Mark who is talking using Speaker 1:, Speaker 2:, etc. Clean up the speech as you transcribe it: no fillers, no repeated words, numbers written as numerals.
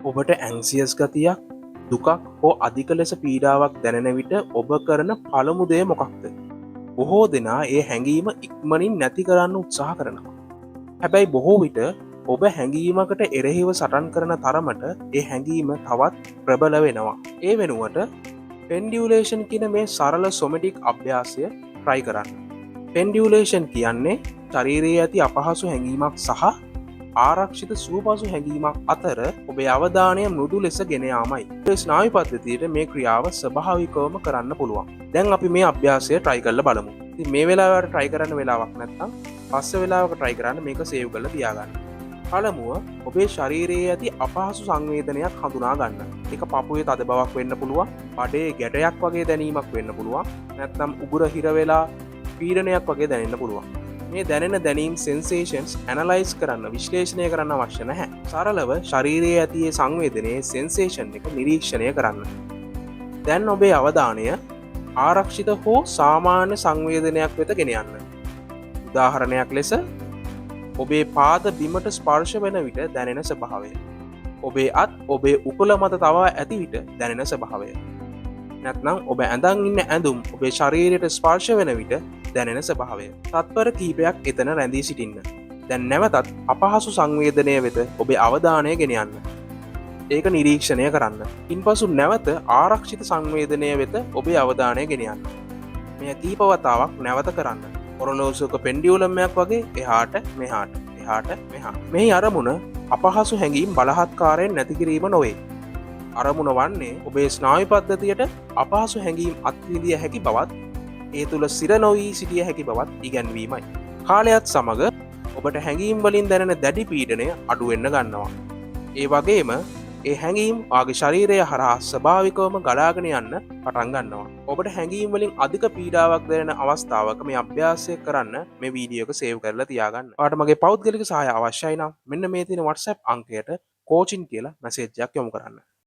Speaker 1: ඔබට ඇන්සිියස් ගතියක් දුකක් හෝ අධික ලෙස පීඩාවක් දැනෙන විට ඔබ කරන පළමුදේ මොකක්ද. බොහෝ දෙනා ඒ හැඟීම ඉක්මනින් නැති කරන්න උත්සාහ කරනවා. හැබැයි බොහෝ විට ඔබ හැඟීමකට එරෙහිව සටන් කරන තරමට ඒ හැඟීම තවත් ප්‍රබල වෙනවා. ඒ වෙනුවට පෙන්ඩියවලේෂන් කියන මේ සරල සොමටික් අභ්‍යාසය ට්‍රයි කරන්න. පෙන්ඩියවලේෂන් කියන්නේ ශරීරයේ ඇති අපහසු හැඟීමක් සහ ආරක්ෂිත සූපසු හැඟීමක් අතර ඔබේ අවධානය මෘදු ලෙස ගෙනයාමයි. ස්නාවි පද්ධතියට මේ ක්‍රියාව ස්භාවිකවම කරන්න පුළුවන්. දැන් අපි මේ අභ්‍යාසය ට්‍රයි කල්ල බලමු. මේ වෙලාවට ට්‍රයි කරන්න වෙලාවක් නැත්තම් පස්ස වෙලාවක ට්‍රයි කරන්න මේක සේව් කල තියාගන්න. පළමුුව ඔබේ ශරීරයේ ඇති අපහසු සංවේදනයක් හඳුනා ගන්න. එක පපුේ තද බවක් වෙන්න පුළුවන්, පඩේ ගැටයක් වගේ දැනීමක් වෙන්න පුළුවන්, නැත්නම් උගුර හිරවෙලා පීඩනයක් වගේ දැනෙන්න පුළුවන්. මේ දැනෙන දැනීම් සෙන්සේෂන්ස් ඇනලයිස් කරන්න විශ්ලේෂණය කරන්න අවශ්‍ය නැහැ. සරලව ශරීරයේ ඇතියේ සංවේදනයේ සෙන්සේෂන් එක නිරීක්ෂණය කරන්න. දැන් ඔබේ අවධානය ආරක්ෂිත හෝ සාමාන්‍ය සංවේදනයක් වෙත ගෙන යන්න. උදාහරණයක් ලෙස ඔබේ පාද බිමට ස්පර්ශ වෙන විට දැනෙන ස්වභාවය. ඔබේ අත් ඔබේ උකුල මත තවා ඇති විට දැනෙන ස්වභාවය. නැත්නම් ඔබ ඇඳන් ඉන්න ඇඳුම් ඔබේ ශරීරයට ස්පර්ශ වෙන විට දැනෙන ස්වභාවය. තත්පර කීපයක් එතන රැඳී සිටින්න. දැන් නැවතත් අපහසු සංවේදනය වෙත ඔබේ අවධානය ගෙන යන්න. ඒක නිරීක්ෂණය කරන්න. ඉන්පසු නැවත ආරක්ෂිත සංවේදනය වෙත ඔබේ අවධානය ගෙන යන්න. මෙය කීපවතාවක් නැවත කරන්න. ඔරලෝසුක පෙන්ඩියුලම්මයක් වගේ එහාට මෙහාට එහාට මෙහා. මෙහි අරමුණ අපහසු හැඟීම් බලහත්කාරයෙන් නැතිකිරීම නොවේ. අරමුණ වන්නේ ඔබේ ස්නායු පද්ධතියට අපහසු හැඟීම් අත්විදිය හැකි බවත් ඒ තුළ සිර නොවී සිටිය හැකි බවත් ඉගැන්වීමයි. කාලයත් සමඟ ඔබට හැඟීම් වලින් දැනෙන දැඩි පීඩනය අඩුවෙන්න ගන්නවා. ඒ වගේම ඒ හැඟීම් ආගේ ශරීරය හරහා ස්භාවිකවම ගලාගෙන යන්න පටන් ගන්නවා. ඔබට හැඟීම් වලින් අධික පීඩාවක් දැනෙන අවස්ථාවක මේ අභ්‍යාසය කරන්න මේ වීඩියෝක සේව් කරලා තියාගන්න. ඔයාලට මගේ පෞද්ගලික සහාය අවශ්‍යයි නම් මෙන්න මේ තියෙන WhatsApp අංකයට කෝචින් කියලා මැසේජ් එකක් යොමු කරන්න.